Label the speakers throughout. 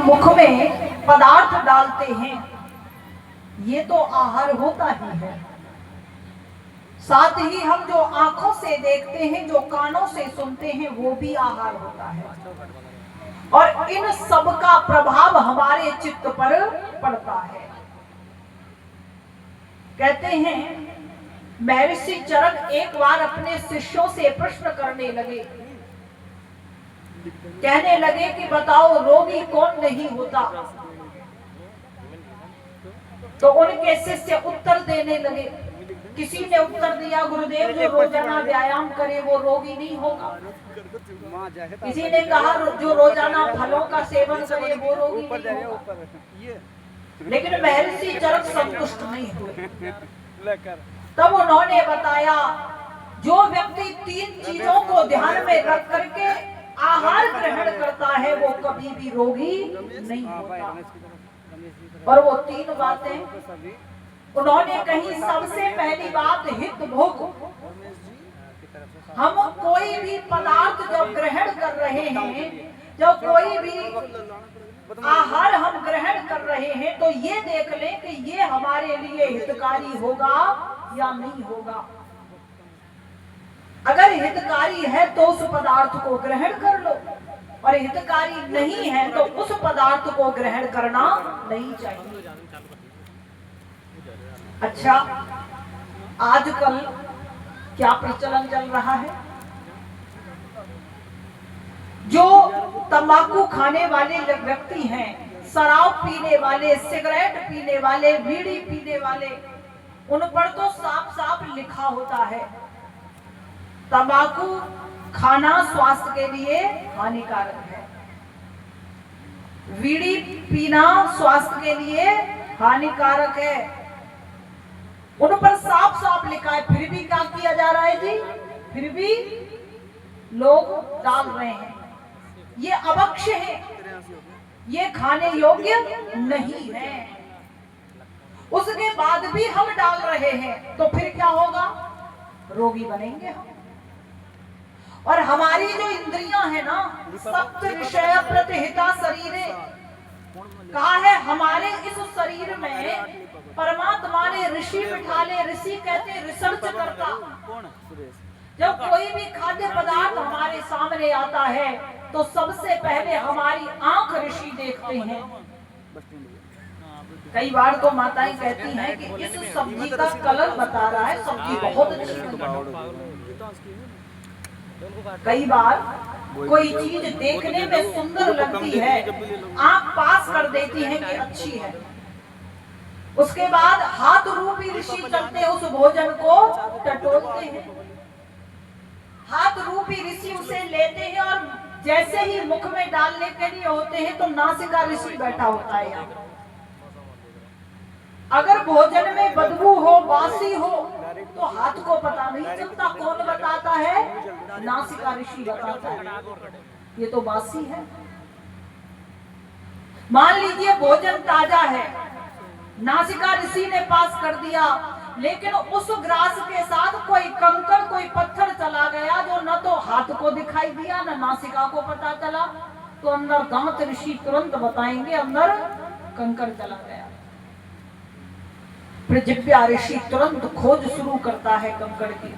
Speaker 1: मुख में पदार्थ डालते हैं ये तो आहार होता ही है, साथ ही हम जो आंखों से देखते हैं, जो कानों से सुनते हैं, वो भी आहार होता है। और इन सब का प्रभाव हमारे चित्त पर पड़ता है। कहते हैं महर्षि चरक एक बार अपने शिष्यों से प्रश्न करने लगे, कहने लगे कि बताओ रोगी कौन नहीं होता। तो उनके शिष्य उत्तर देने लगे। किसी ने उत्तर दिया, गुरुदेव जो रोजाना व्यायाम करे वो रोगी नहीं होगा। किसी ने कहा जो रोजाना फलों का सेवन करे वो रोगी नहीं होगा। लेकिन महर्षि चरक संतुष्ट नहीं हुए। तब उन्होंने बताया जो व्यक्ति 3 चीजों को ध्यान में रख करके आहार ग्रहण करता है वो कभी भी रोगी नहीं होता। और वो 3 बातें उन्होंने कही। सबसे पहली बात हित भोग। हम कोई भी पदार्थ जब ग्रहण कर रहे हैं, जब कोई भी आहार हम ग्रहण कर रहे हैं तो ये देख लें कि ये हमारे लिए हितकारी होगा या नहीं होगा। अगर हितकारी है तो उस पदार्थ को ग्रहण कर लो, और हितकारी नहीं है तो उस पदार्थ को ग्रहण करना नहीं चाहिए। अच्छा, आजकल क्या प्रचलन चल रहा है? जो तंबाकू खाने वाले व्यक्ति हैं, शराब पीने वाले, सिगरेट पीने वाले, बीड़ी पीने वाले, उन पर तो साफ साफ लिखा होता है तंबाकू खाना स्वास्थ्य के लिए हानिकारक है, बीड़ी पीना स्वास्थ्य के लिए हानिकारक है। उन पर साफ साफ लिखा है, फिर भी क्या किया जा रहा है जी? फिर भी लोग डाल रहे हैं। ये अभक्ष्य है, ये खाने योग्य नहीं है। उसके बाद भी हम डाल रहे हैं तो फिर क्या होगा? रोगी बनेंगे हम। और हमारी जो इंद्रियां है ना, सप्त विषय प्रतिहिता शरीरे, कहा है हमारे इस शरीर में परमात्मा ने ऋषि बिठा ले। ऋषि कहते रिसर्च करता। जब कोई भी खाद्य पदार्थ हमारे सामने आता है तो सबसे पहले हमारी आंख ऋषि देखते हैं। कई बार तो माताएं कहती हैं कि इस सब्जी का कलर बता रहा है, सब्जी बहुत अच्छी है। कई बार कोई चीज देखने में सुंदर लगती है, आंख पास कर देती है कि अच्छी है। उसके बाद हाथ रूपी ऋषि चलते उस भोजन को टटोलते हैं। हाथ रूपी ऋषि उसे लेते हैं और जैसे ही मुख में डालने के लिए होते हैं तो नासिका ऋषि बैठा होता है यहाँ। अगर भोजन में बदबू हो, बासी हो, तो हाथ को पता नहीं चलता। कौन बताता है? नासिका ऋषि बताता है ये तो बासी है। मान लीजिए भोजन ताजा है, नासिका ऋषि ने पास कर दिया, लेकिन उस ग्रास के साथ कोई कंकड़, कोई पत्थर चला गया जो न तो हाथ को दिखाई दिया न नासिका को पता चला, तो अंदर दांत ऋषि तुरंत बताएंगे अंदर कंकड़ चला गया। फिर जिह्वा ऋषि तुरंत खोज शुरू करता है कंकड़ की,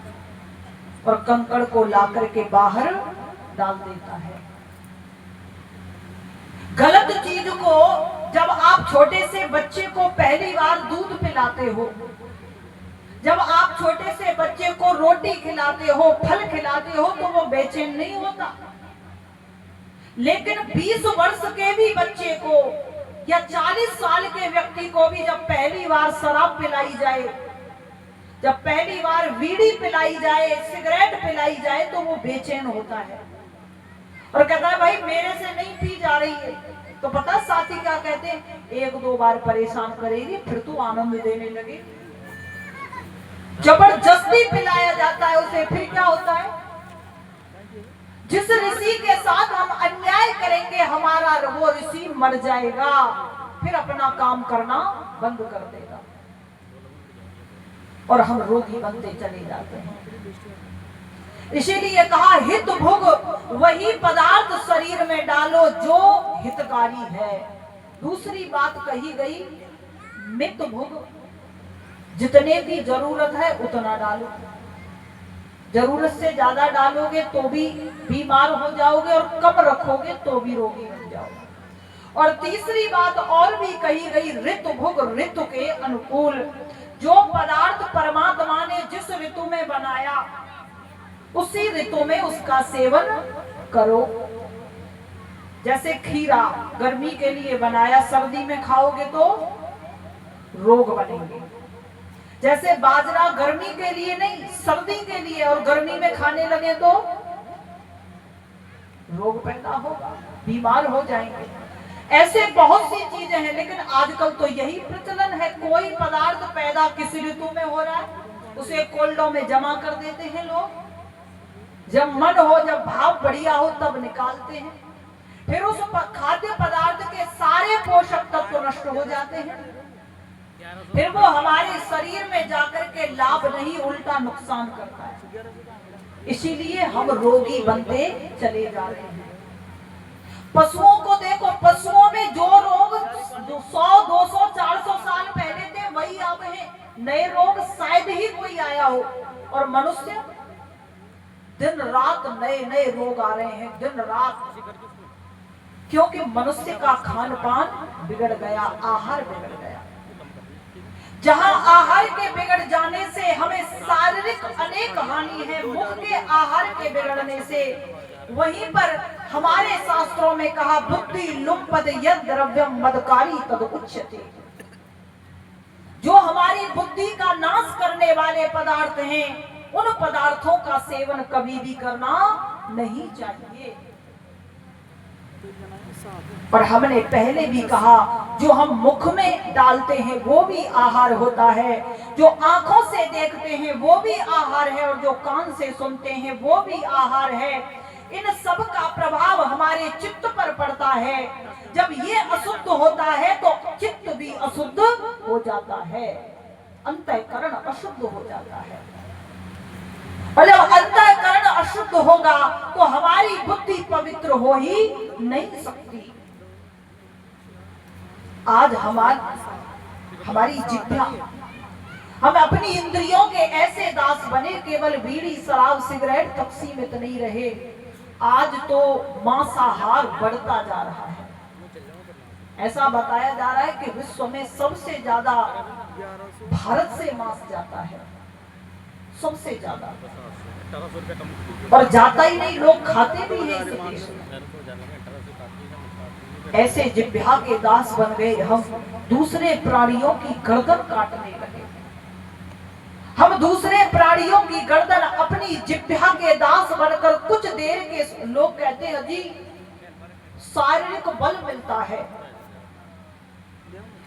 Speaker 1: और कंकड़ को लाकर के बाहर डाल देता है। गलत चीज को जब आप छोटे से बच्चे को पहली बार दूध पिलाते हो, जब आप छोटे से बच्चे को रोटी खिलाते हो, फल खिलाते हो, तो वो बेचैन नहीं होता। लेकिन 20 वर्ष के भी बच्चे को या 40 साल के व्यक्ति को भी जब पहली बार शराब पिलाई जाए, जब पहली बार बीड़ी पिलाई जाए, सिगरेट पिलाई जाए, तो वो बेचैन होता है और कहता है भाई मेरे से नहीं पी जा रही है। तो पता साथी क्या कहते हैं? 1-2 बार परेशान करेगी फिर तू आनंद देने लगे। जबरदस्ती पिलाया जाता है उसे, फिर क्या होता है? जिस ऋषि के साथ हम अन्याय करेंगे हमारा वो ऋषि मर जाएगा, फिर अपना काम करना बंद कर देगा और हम रोगी बनते चले जाते हैं। इसीलिए कहा हित भुग वही पदार्थ शरीर में डालो जो हितकारी है। दूसरी बात कही गई मित भुग, जितने की जरूरत है उतना डालो, जरूरत से ज्यादा डालोगे तो भी बीमार हो जाओगे और कम रखोगे तो भी रोगी बन जाओगे। और तीसरी बात और भी कही गई ऋतु भुग, ऋतु के अनुकूल, जो पदार्थ परमात्मा ने जिस ऋतु में बनाया उसी ऋतु में उसका सेवन करो। जैसे खीरा गर्मी के लिए बनाया, सर्दी में खाओगे तो रोग बनेंगे। जैसे बाजरा गर्मी के लिए नहीं सर्दी के लिए, और गर्मी में खाने लगे तो रोग पैदा होगा, बीमार हो जाएंगे। ऐसे बहुत सी चीजें हैं, लेकिन आजकल तो यही प्रचलन है, कोई पदार्थ पैदा किसी ऋतु में हो रहा है उसे कोल्डों में जमा कर देते हैं लोग, जब मन हो जब भाव बढ़िया हो तब निकालते हैं, फिर उस खाद्य पदार्थ के सारे पोषक तत्व नष्ट हो जाते हैं, फिर वो हमारे शरीर में जाकर के लाभ नहीं उल्टा नुकसान करता है। इसीलिए हम रोगी बनते चले जा रहे हैं। पशुओं को देखो, पशुओं में जो रोग 100, 200, 400 साल पहले थे वही अब है, नए रोग शायद ही कोई आया हो। और मनुष्य दिन रात नए नए रोग आ रहे हैं, दिन रात, क्योंकि मनुष्य का खान पान बिगड़ गया, आहार बिगड़ गया। जहां आहार के बिगड़ जाने से हमें शारीरिक अनेक हानि है, मुख के आहार के बिगड़ने से, वहीं पर हमारे शास्त्रों में कहा बुद्धि लुम्पद यद द्रव्यम मदकारी तद उच्यते, जो हमारी बुद्धि का नाश करने वाले पदार्थ हैं उन पदार्थों का सेवन कभी भी करना नहीं चाहिए। पर हमने पहले भी कहा जो हम मुख में डालते हैं वो भी आहार होता है, जो आंखों से देखते हैं वो भी आहार है, और जो कान से सुनते हैं वो भी आहार है। इन सब का प्रभाव हमारे चित्त पर पड़ता है। जब ये अशुद्ध होता है तो चित्त भी अशुद्ध हो जाता है, अंतःकरण अशुद्ध हो जाता है। और जब अंतःकरण अशुद्ध होगा तो हमारी बुद्धि पवित्र हो ही नहीं सकती। आज हमारी जिह्वा, हम अपनी इंद्रियों के ऐसे दास बने, केवल बीड़ी शराब सिगरेट तक सीमित नहीं रहे, आज तो मांसाहार बढ़ता जा रहा है। ऐसा बताया जा रहा है कि विश्व में सबसे ज्यादा भारत से मांस जाता है, सबसे ज्यादा, और जाता ही नहीं, लोग खाते भी हैं इस देश में। ऐसे जिह्वा के दास बन गए हम, दूसरे प्राणियों की गर्दन काटने लगे। हम दूसरे प्राणियों की गर्दन अपनी जिह्वा के दास बनकर कुछ देर के, लोग कहते हैं जी शारीरिक बल मिलता है,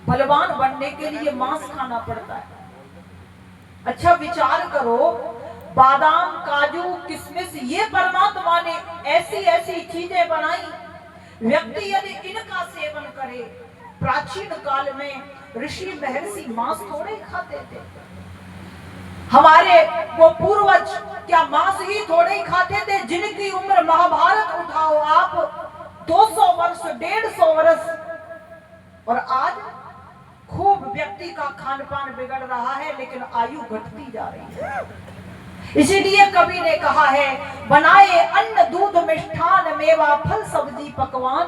Speaker 1: बलवान बनने के लिए मांस खाना पड़ता है। अच्छा विचार करो, बादाम काजू किशमिश ये परमात्मा ने ऐसी ऐसी चीजें बनाई, व्यक्ति यदि इनका सेवन करे, प्राचीन काल में ऋषि महर्षि मांस थोड़े खाते थे, हमारे वो पूर्वज क्या मांस ही थोड़े ही खाते थे, जिनकी उम्र महाभारत उठाओ आप 200 वर्ष 150 वर्ष, और आज खूब व्यक्ति का खान पान बिगड़ रहा है, लेकिन आयु घटती जा रही है। इसीलिए कवि ने कहा है बनाए अन्न दूध मिष्ठान मेवा फल सब्जी पकवान,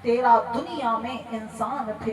Speaker 1: तेरा दुनिया में इंसान फिर